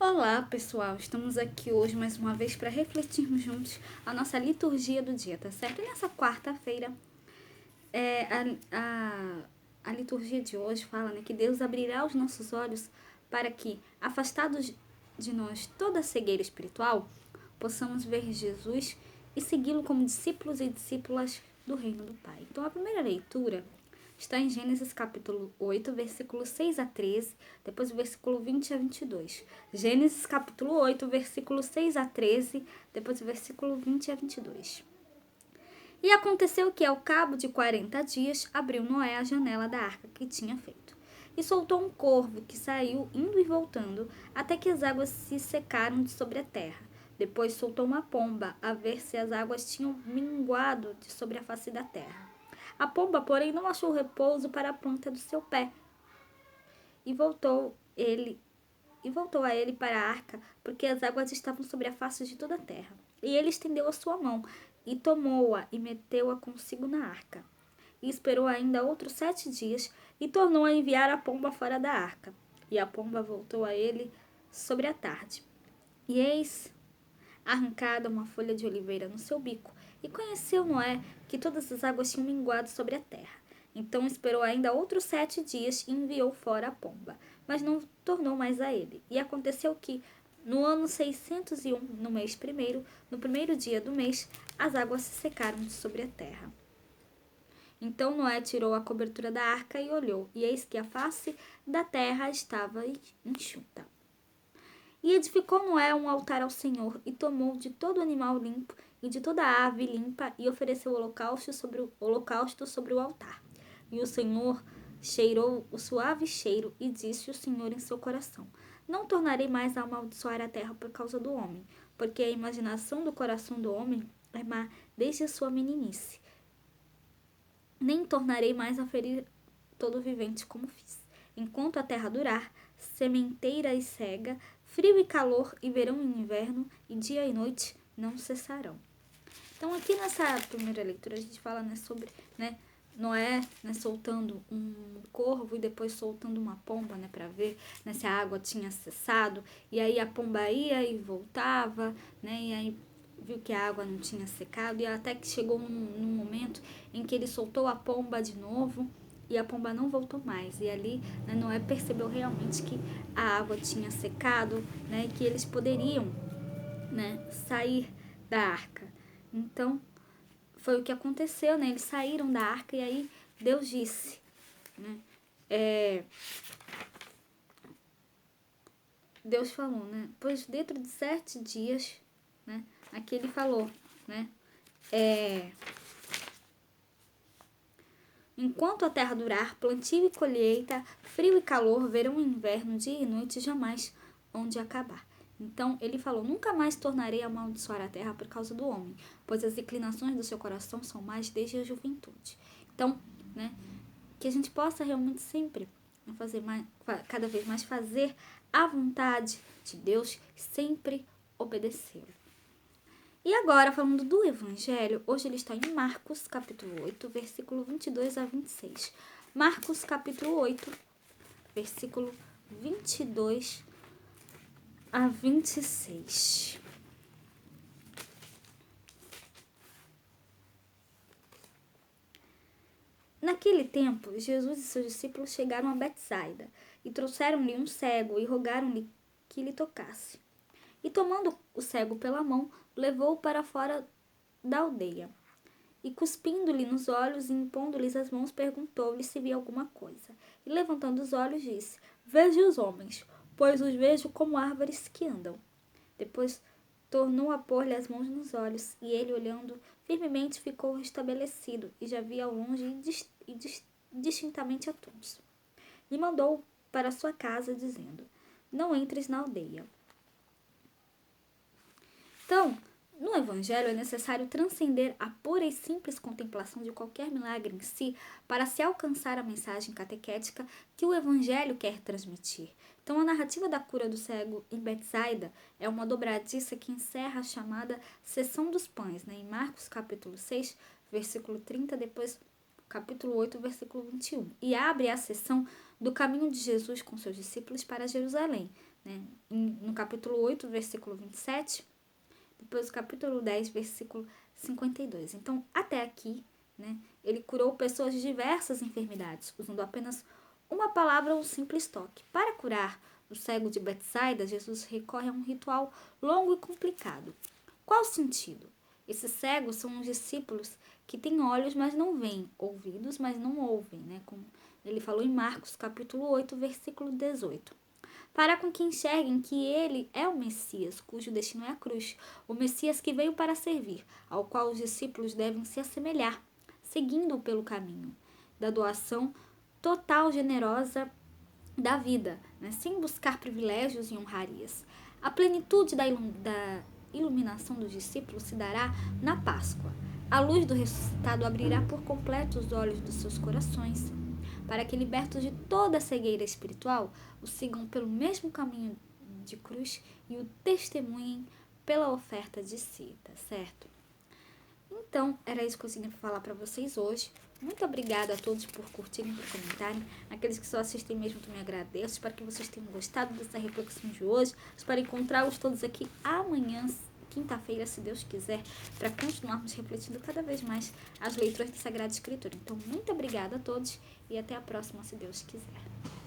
Olá, pessoal! Estamos aqui hoje mais uma vez para refletirmos juntos a nossa liturgia do dia, tá certo? E nessa quarta-feira, é, a, a, a liturgia de hoje fala, né, que Deus abrirá os nossos olhos para que, afastados de nós toda a cegueira espiritual, possamos ver Jesus e segui-lo como discípulos e discípulas do reino do Pai. Então, a primeira leitura está em Gênesis capítulo 8, versículo 6 a 13, depois o versículo 20 a 22. Gênesis capítulo 8, versículo 6 a 13, depois o versículo 20 a 22. E aconteceu que, ao cabo de 40 dias, abriu Noé a janela da arca que tinha feito. E soltou um corvo que saiu indo e voltando, até que as águas se secaram de sobre a terra. Depois soltou uma pomba, a ver se as águas tinham minguado de sobre a face da terra. A pomba, porém, não achou repouso para a ponta do seu pé. E voltou a ele para a arca, porque as águas estavam sobre a face de toda a terra. E ele estendeu a sua mão, e tomou-a, e meteu-a consigo na arca. E esperou ainda outros 7 dias, e tornou a enviar a pomba fora da arca. E a pomba voltou a ele sobre a tarde. E eis arrancada uma folha de oliveira no seu bico, e conheceu Noé que todas as águas tinham minguado sobre a terra. Então esperou ainda outros 7 dias e enviou fora a pomba, mas não tornou mais a ele. E aconteceu que, no ano 601, no mês primeiro, no primeiro dia do mês, as águas se secaram de sobre a terra. Então Noé tirou a cobertura da arca e olhou, e eis que a face da terra estava enxuta. E edificou Noé um altar ao Senhor, e tomou de todo animal limpo e de toda ave limpa, e ofereceu holocausto sobre o altar. E o Senhor cheirou o suave cheiro, e disse o Senhor em seu coração: Não tornarei mais a amaldiçoar a terra por causa do homem, porque a imaginação do coração do homem é má desde a sua meninice. Nem tornarei mais a ferir todo vivente como fiz. Enquanto a terra durar, sementeira e cega, frio e calor, e verão e inverno, e dia e noite não cessarão. Então, aqui nessa primeira leitura, a gente fala, né, sobre, né, Noé, né, soltando um corvo e depois soltando uma pomba, né, para ver, né, se a água tinha cessado. E aí a pomba ia e voltava, né, e aí viu que a água não tinha secado, e até que chegou num momento em que ele soltou a pomba de novo, e a pomba não voltou mais. E ali, né, Noé percebeu realmente que a água tinha secado, né, e que eles poderiam, né, sair da arca. Então, foi o que aconteceu, né? Eles saíram da arca e aí Deus disse, né? Deus falou, né? Pois dentro de 7 dias, né? Aqui ele falou, né? Enquanto a terra durar, plantio e colheita, frio e calor, verão e inverno, dia e noite, jamais onde acabar. Então ele falou: Nunca mais tornarei a amaldiçoar a terra por causa do homem, pois as inclinações do seu coração são mais desde a juventude. Então, né, que a gente possa realmente sempre fazer mais, cada vez mais fazer a vontade de Deus, sempre obedecê-lo. E agora, falando do Evangelho, hoje ele está em Marcos, capítulo 8, versículo 22 a 26. Marcos, capítulo 8, versículo 22 a 26. Naquele tempo, Jesus e seus discípulos chegaram a Betsaida e trouxeram-lhe um cego e rogaram-lhe que lhe tocasse. E tomando o cego pela mão, levou-o para fora da aldeia. E cuspindo-lhe nos olhos e impondo-lhes as mãos, perguntou-lhe se via alguma coisa. E levantando os olhos, disse: Vejo os homens, pois os vejo como árvores que andam. Depois tornou a pôr-lhe as mãos nos olhos, e ele, olhando firmemente, ficou restabelecido, e já via ao longe e distintamente a todos. E mandou para sua casa, dizendo: Não entres na aldeia. Então, no Evangelho é necessário transcender a pura e simples contemplação de qualquer milagre em si para se alcançar a mensagem catequética que o Evangelho quer transmitir. Então, a narrativa da cura do cego em Betsaida é uma dobradiça que encerra a chamada Sessão dos Pães, né? Em Marcos capítulo 6, versículo 30, depois capítulo 8, versículo 21, e abre a sessão do caminho de Jesus com seus discípulos para Jerusalém, né? No capítulo 8, versículo 27, depois o capítulo 10, versículo 52. Então, até aqui, né, ele curou pessoas de diversas enfermidades, usando apenas uma palavra ou um simples toque. Para curar o cego de Betsaida, Jesus recorre a um ritual longo e complicado. Qual o sentido? Esses cegos são os discípulos que têm olhos, mas não veem, ouvidos, mas não ouvem, né? Como ele falou em Marcos, capítulo 8, versículo 18. Para com que enxerguem que ele é o Messias, cujo destino é a cruz, o Messias que veio para servir, ao qual os discípulos devem se assemelhar, seguindo-o pelo caminho da doação total, generosa da vida, né? Sem buscar privilégios e honrarias. A plenitude da iluminação dos discípulos se dará na Páscoa. A luz do ressuscitado abrirá por completo os olhos dos seus corações, para que, libertos de toda a cegueira espiritual, o sigam pelo mesmo caminho de cruz e o testemunhem pela oferta de si, tá certo? Então, era isso que eu tinha para falar para vocês hoje. Muito obrigada a todos por curtirem, por comentarem. Aqueles que só assistem mesmo, também agradeço. Espero que vocês tenham gostado dessa reflexão de hoje. Espero encontrá-los todos aqui amanhã, quinta-feira, se Deus quiser, para continuarmos refletindo cada vez mais as leituras da Sagrada Escritura. Então, muito obrigada a todos e até a próxima, se Deus quiser.